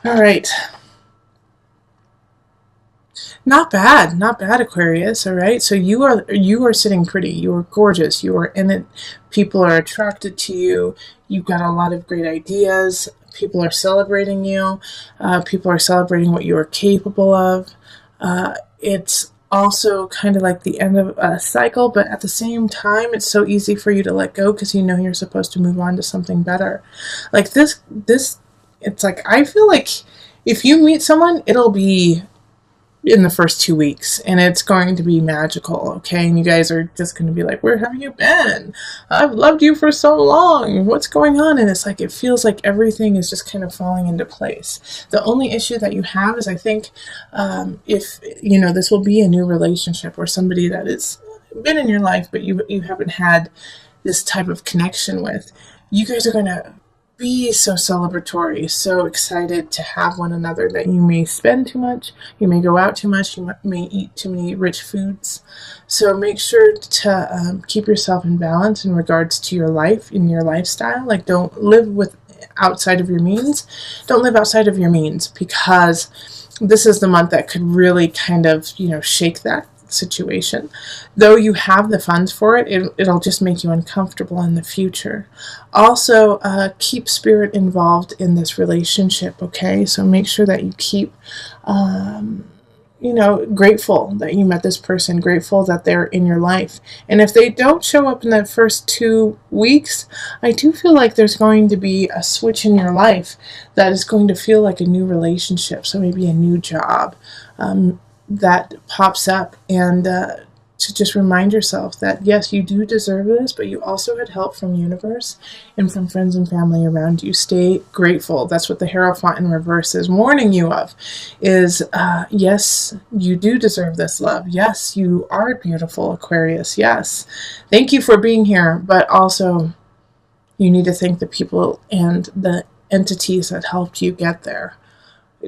All right. Not bad, Aquarius. All right. So you are sitting pretty. You are gorgeous. You are in it. People are attracted to you. You've got a lot of great ideas. People are celebrating you. People are celebrating what you are capable of. It's also kind of like the end of a cycle, but at the same time, it's so easy for you to let go because you know you're supposed to move on to something better. Like this, it's like I feel like if you meet someone, it'll be in the first 2 weeks and it's going to be magical, okay? And you guys are just going to be like, where have you been? I've loved you for so long. What's going on? And it's like, it feels like everything is just kind of falling into place. The only issue that you have is I think if, this will be a new relationship or somebody that has been in your life, but you haven't had this type of connection with, you guys are going to be so celebratory, so excited to have one another that you may spend too much, you may go out too much, you may eat too many rich foods. So make sure to keep yourself in balance in regards to your life, in your lifestyle. Like don't live with outside of your means. Don't live outside of your means because this is the month that could really kind of, shake that situation. Though you have the funds for it'll just make you uncomfortable in the future. Also, keep spirit involved in this relationship, okay? So make sure that you keep, grateful that you met this person, grateful that they're in your life. And if they don't show up in the first 2 weeks, I do feel like there's going to be a switch in your life that is going to feel like a new relationship. So maybe a new job. That pops up and to just remind yourself that yes, you do deserve this, but you also had help from universe and from friends and family around you. Stay grateful. That's what the Hierophant in reverse is warning you of, is yes, you do deserve this love. Yes, you are beautiful, Aquarius. Yes, thank you for being here, but also you need to thank the people and the entities that helped you get there.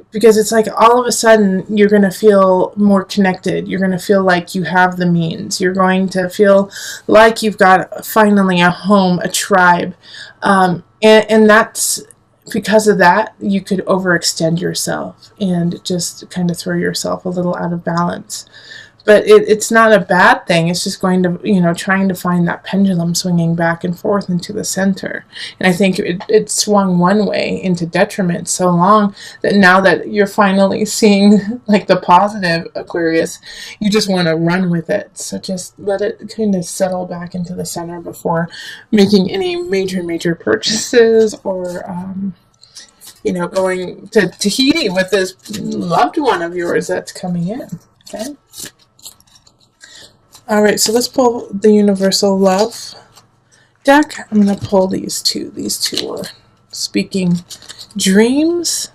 Because it's like all of a sudden you're going to feel more connected. You're going to feel like you have the means. You're going to feel like you've got finally a home, a tribe. And that's because of that, you could overextend yourself and just kind of throw yourself a little out of balance. But it's not a bad thing. It's just going to, trying to find that pendulum swinging back and forth into the center. And I think it swung one way into detriment so long that now that you're finally seeing like the positive, Aquarius, you just want to run with it. So just let it kind of settle back into the center before making any major purchases or, going to Tahiti with this loved one of yours that's coming in. Okay. All right, so let's pull the Universal Love deck. I'm going to pull these two. These two are speaking dreams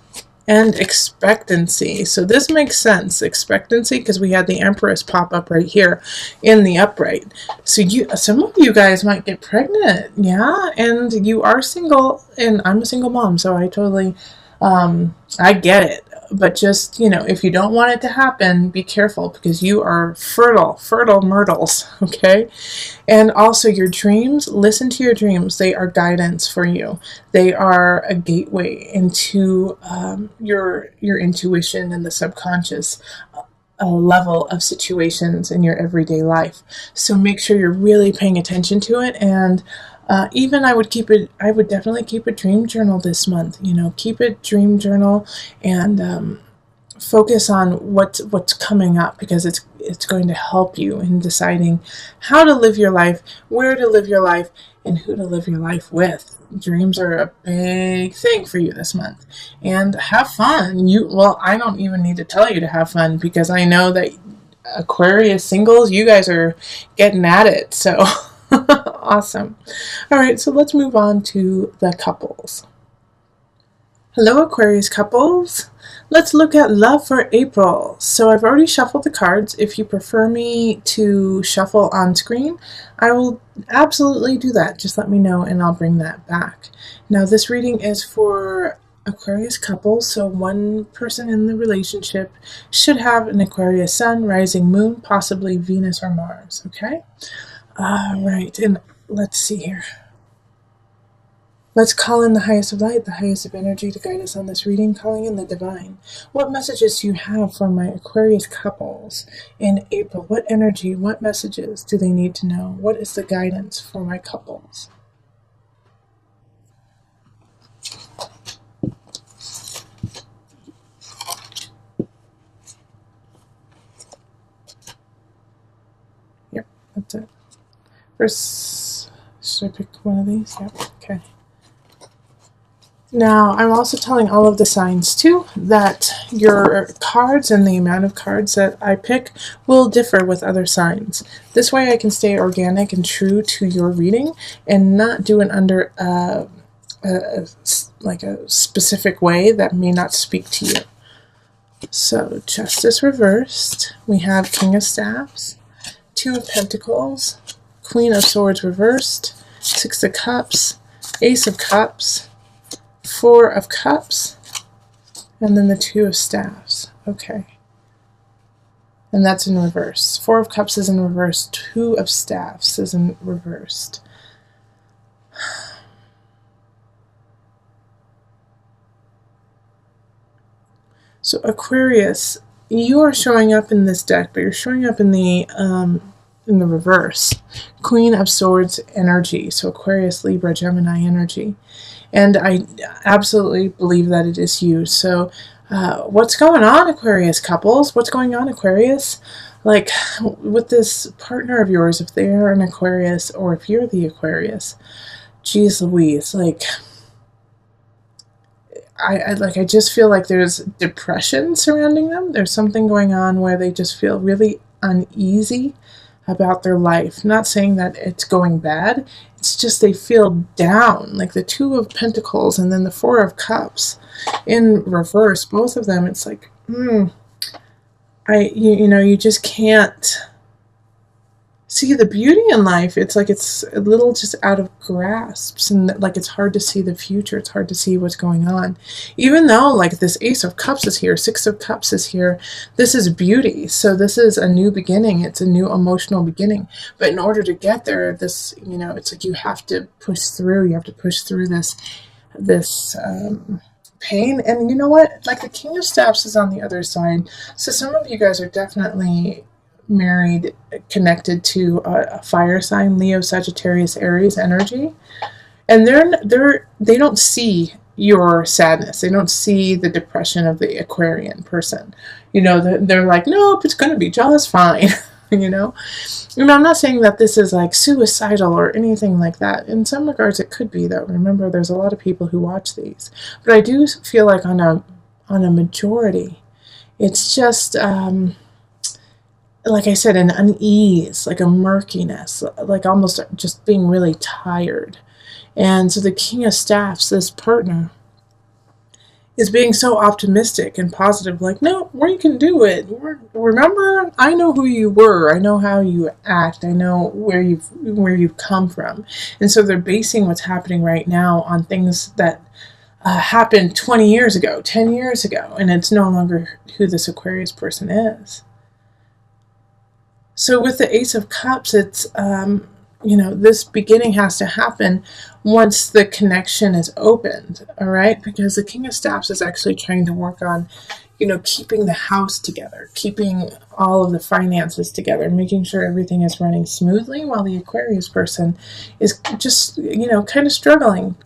and expectancy. So this makes sense, expectancy, because we had the Empress pop up right here in the upright. So some of you guys might get pregnant, yeah, and you are single, and I'm a single mom, so I totally, I get it. But just, if you don't want it to happen, be careful because you are fertile myrtles, okay? And also your dreams, listen to your dreams. They are guidance for you. They are a gateway into your intuition and the subconscious level of situations in your everyday life. So make sure you're really paying attention to it. And even I would definitely keep a dream journal this month. Keep a dream journal and focus on what's coming up because it's going to help you in deciding how to live your life, where to live your life, and who to live your life with. Dreams are a big thing for you this month. And have fun. I don't even need to tell you to have fun because I know that Aquarius singles, you guys are getting at it. So awesome. All right, so let's move on to the couples. Hello, Aquarius couples. Let's look at love for April. So I've already shuffled the cards. If you prefer me to shuffle on screen, I will absolutely do that. Just let me know and I'll bring that back. Now this reading is for Aquarius couples. So one person in the relationship should have an Aquarius sun, rising moon, possibly Venus or Mars. Okay? All right, and let's see here. Let's call in the highest of light, the highest of energy to guide us on this reading, calling in the divine. What messages do you have for my Aquarius couples in April? What energy, what messages do they need to know? What is the guidance for my couples? Yep, that's it. First, should I pick one of these? Yep, okay. Now, I'm also telling all of the signs too that your cards and the amount of cards that I pick will differ with other signs. This way I can stay organic and true to your reading and not do it under like a specific way that may not speak to you. So, Justice reversed. We have King of Staffs, Two of Pentacles, Queen of Swords reversed, Six of Cups, Ace of Cups, Four of Cups, and then the Two of Staffs. Okay. And that's in reverse. Four of Cups is in reverse. Two of Staffs is in reversed. So Aquarius, you are showing up in this deck, but you're showing up in the reverse. Queen of Swords energy. So Aquarius, Libra, Gemini energy. And I absolutely believe that it is you. So what's going on, Aquarius couples? What's going on, Aquarius? Like, with this partner of yours, if they are an Aquarius or if you're the Aquarius, geez Louise, like, I just feel like there's depression surrounding them. There's something going on where they just feel really uneasy about their life. Not saying that it's going bad. It's just they feel down. Like the Two of Pentacles and then the Four of Cups in reverse. Both of them, it's like, you just can't see the beauty in life. It's like it's a little just out of grasps, and like it's hard to see the future. It's hard to see what's going on. Even though like this Ace of Cups is here, Six of Cups is here, this is beauty. So this is a new beginning. It's a new emotional beginning. But in order to get there, this, it's like you have to push through. You have to push through this pain. And you know what? Like the King of Staffs is on the other side. So some of you guys are definitely married, connected to a fire sign, Leo, Sagittarius, Aries energy, and they don't see your sadness. They don't see the depression of the Aquarian person. They're like, nope, it's going to be just fine. And I'm not saying that this is like suicidal or anything like that. In some regards, it could be, though. Remember, there's a lot of people who watch these, but I do feel like on a majority, it's just like I said, an unease, like a murkiness, like almost just being really tired. And so the King of Staffs, this partner, is being so optimistic and positive, like, no, we can do it. Remember, I know who you were. I know how you act. I know where you've come from. And so they're basing what's happening right now on things that happened 20 years ago, 10 years ago, and it's no longer who this Aquarius person is. So with the Ace of Cups, it's, this beginning has to happen once the connection is opened, all right? Because the King of Staffs is actually trying to work on, keeping the house together, keeping all of the finances together, making sure everything is running smoothly, while the Aquarius person is just, kind of struggling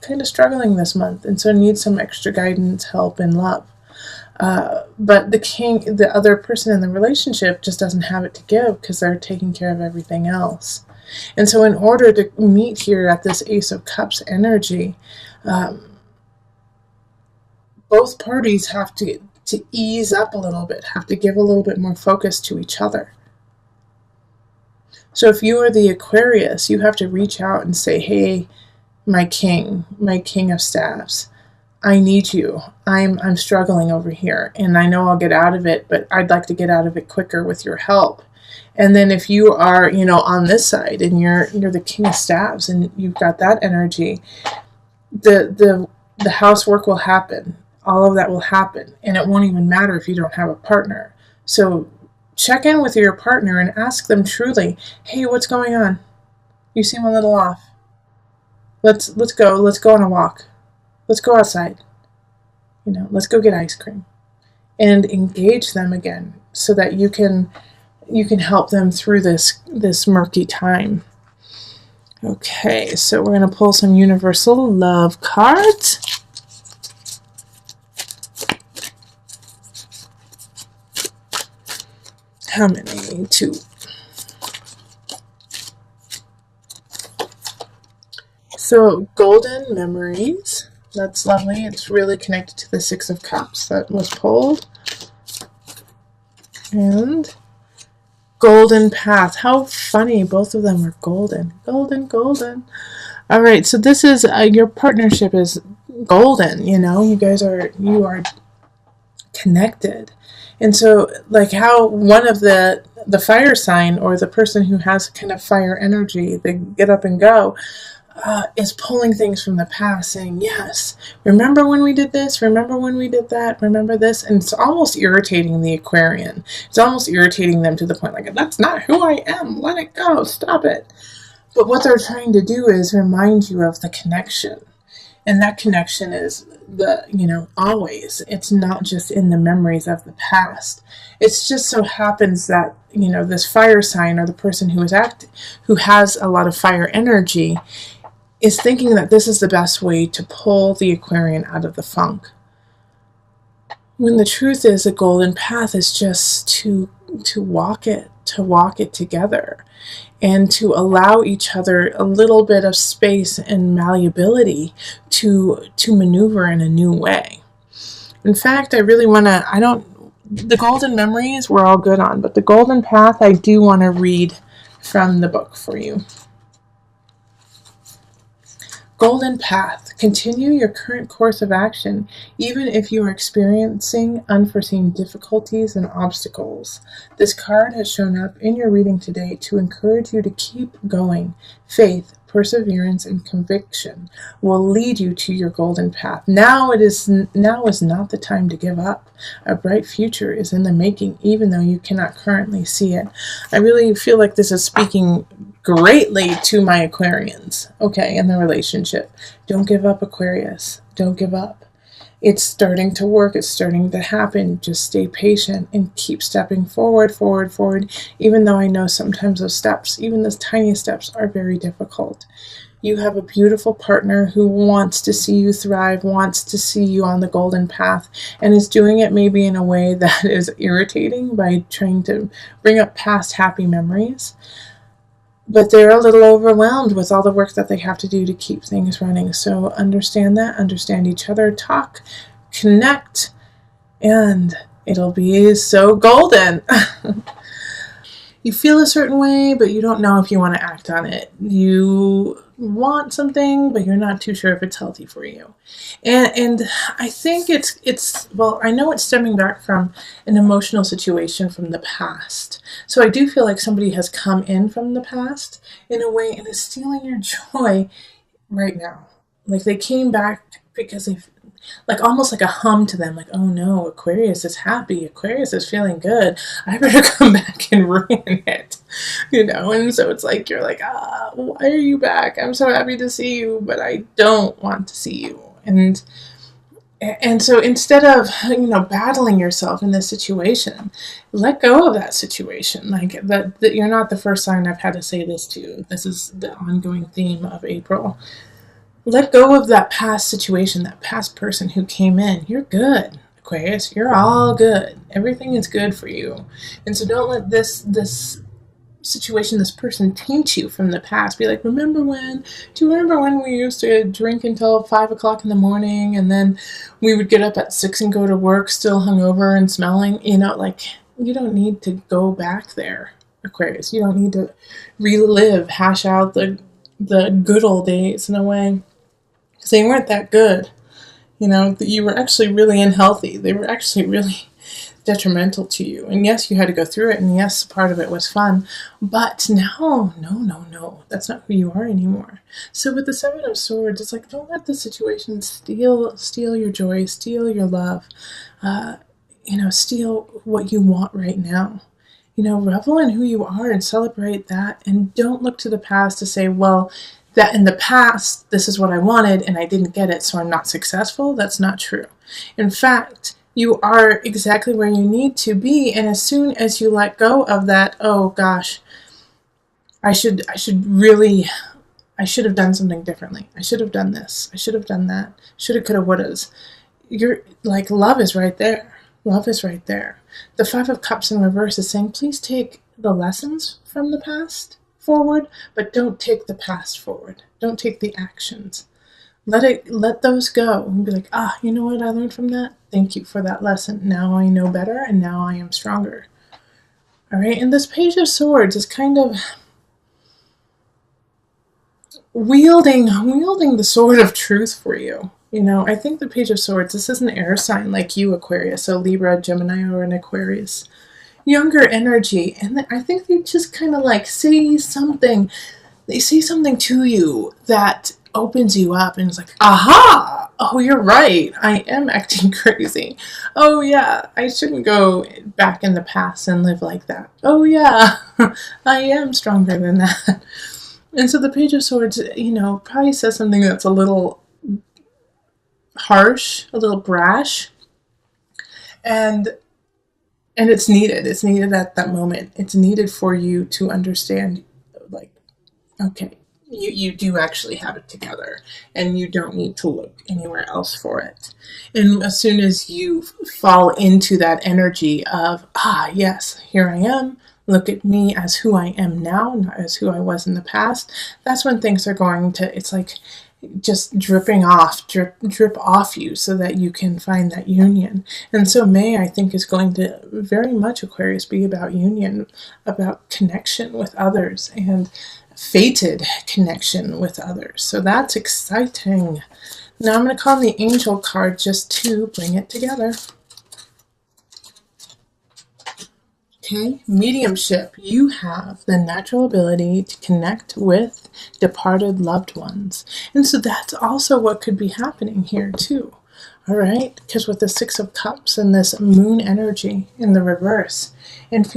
this month, and so needs some extra guidance, help, and love. But the other person in the relationship just doesn't have it to give because they're taking care of everything else. And so in order to meet here at this Ace of Cups energy, both parties have to ease up a little bit, have to give a little bit more focus to each other. So if you are the Aquarius, you have to reach out and say, hey, my King of Staffs, I need you. I'm struggling over here, and I know I'll get out of it, but I'd like to get out of it quicker with your help. And then if you are, on this side and you're the King of Staffs and you've got that energy, the housework will happen. All of that will happen, and it won't even matter if you don't have a partner. So check in with your partner and ask them truly, hey, what's going on? You seem a little off. Let's go. Let's go on a walk. Let's go outside. Let's go get ice cream, and engage them again so that you can help them through this murky time. Okay, so we're going to pull some universal love cards. How many? 2. So, golden memories. That's lovely. It's really connected to the 6 of Cups that was pulled. And golden path. How funny. Both of them are golden. Golden, golden. All right, so this is, your partnership is golden, you are connected. And so, like how one of the fire sign, or the person who has kind of fire energy, they get up and go, is pulling things from the past, saying, yes, remember when we did this, remember when we did that, remember this. And it's almost irritating the Aquarian. It's almost irritating them to the point, like, that's not who I am, let it go, stop it. But what they're trying to do is remind you of the connection. And that connection is always. It's not just in the memories of the past. It just so happens that, this fire sign, or the person who has a lot of fire energy, is thinking that this is the best way to pull the Aquarian out of the funk. When the truth is, a golden path is just to walk it together, and to allow each other a little bit of space and malleability to maneuver in a new way. In fact, I really want to, the golden memories we're all good on, but the golden path I do want to read from the book for you. Golden path. Continue your current course of action, even if you are experiencing unforeseen difficulties and obstacles. This card has shown up in your reading today to encourage you to keep going. Faith, perseverance, and conviction will lead you to your golden path. Now is not the time to give up. A bright future is in the making, even though you cannot currently see it. I really feel like this is speaking greatly to my Aquarians, okay, in the relationship. Don't give up, Aquarius. Don't give up. It's starting to work. It's starting to happen. Just stay patient and keep stepping forward, even though I know sometimes those steps, even those tiny steps, are very difficult. You have a beautiful partner who wants to see you thrive, wants to see you on the golden path, and is doing it maybe in a way that is irritating by trying to bring up past happy memories. But they're a little overwhelmed with all the work that they have to do to keep things running. So understand that, understand each other, talk, connect, and it'll be so golden. You feel a certain way, but you don't know if you want to act on it. You want something, but you're not too sure if it's healthy for you. And I think I know it's stemming back from an emotional situation from the past. So I do feel like somebody has come in from the past in a way and is stealing your joy right now. Like they came back because they've, like almost like a hum to them, like, oh no, Aquarius is happy, Aquarius is feeling good, I better come back and ruin it, and so it's like, you're like, why are you back? I'm so happy to see you, but I don't want to see you. And so instead of, battling yourself in this situation, let go of that situation. Like that you're not the first sign I've had to say this to. This is the ongoing theme of April. Let go of that past situation, that past person who came in. You're good, Aquarius. You're all good. Everything is good for you. And so don't let this situation, this person, taint you from the past. Be like, do you remember when we used to drink until 5 o'clock in the morning, and then we would get up at 6 and go to work still hungover and smelling? You don't need to go back there, Aquarius. You don't need to relive, hash out the good old days in a way. Because they weren't that good. You were actually really unhealthy. They were actually really detrimental to you. And yes, you had to go through it. And yes, part of it was fun. But no. That's not who you are anymore. So with the 7 of Swords, it's like, don't let the situation steal your joy, steal your love, steal what you want right now. Revel in who you are and celebrate that. And don't look to the past to say, well, that in the past, this is what I wanted and I didn't get it, so I'm not successful. That's not true. In fact, you are exactly where you need to be. And as soon as you let go of that, oh gosh, I should have done something differently. I should have done this. I should have done that. Shoulda, coulda, wouldas. You're like, love is right there. Love is right there. The Five of Cups in reverse is saying, please take the lessons from the past forward, but don't take the past forward. Don't take the actions. Let those go and be like, you know what I learned from that? Thank you for that lesson. Now I know better and now I am stronger. All right. And this Page of Swords is kind of wielding the sword of truth for you. You know, I think the Page of Swords, this is an air sign like you, Aquarius, so Libra, Gemini, or an Aquarius. Younger energy, and I think they just kind of like say something to you that opens you up and it's like, aha, oh, you're right, I am acting crazy. Oh yeah, I shouldn't go back in the past and live like that. Oh yeah, I am stronger than that. And so the Page of Swords, you know, probably says something that's a little harsh, a little brash, and it's needed. It's needed at that moment. It's needed for you to understand, like, okay, you do actually have it together, and you don't need to look anywhere else for it. And as soon as you fall into that energy of, yes, here I am, look at me as who I am now, not as who I was in the past, that's when things are going to, it's like just drip off you so that you can find that union. And so May, I think, is going to very much, Aquarius, be about union, about connection with others and fated connection with others. So that's exciting. Now I'm going to call the Angel card just to bring it together. Okay, mediumship. You have the natural ability to connect with departed loved ones. And so that's also what could be happening here too. All right, because with the Six of Cups and this moon energy in the reverse and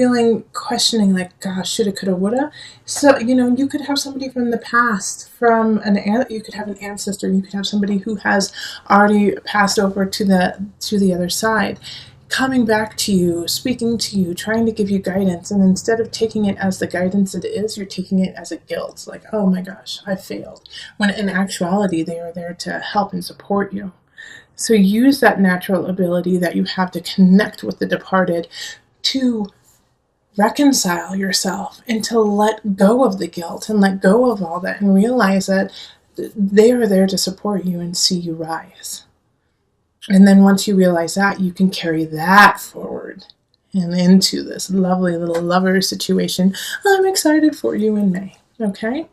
questioning like, gosh, shoulda, coulda, woulda. So, you know, you could have somebody from the past, you could have an ancestor, you could have somebody who has already passed over to the other side, coming back to you, speaking to you, trying to give you guidance. And instead of taking it as the guidance it is, you're taking it as a guilt. Like, oh my gosh, I failed. When in actuality, they are there to help and support you. So use that natural ability that you have to connect with the departed to reconcile yourself and to let go of the guilt and let go of all that and realize that they are there to support you and see you rise. And then once you realize that, you can carry that forward and into this lovely little lover situation. I'm excited for you in May, okay?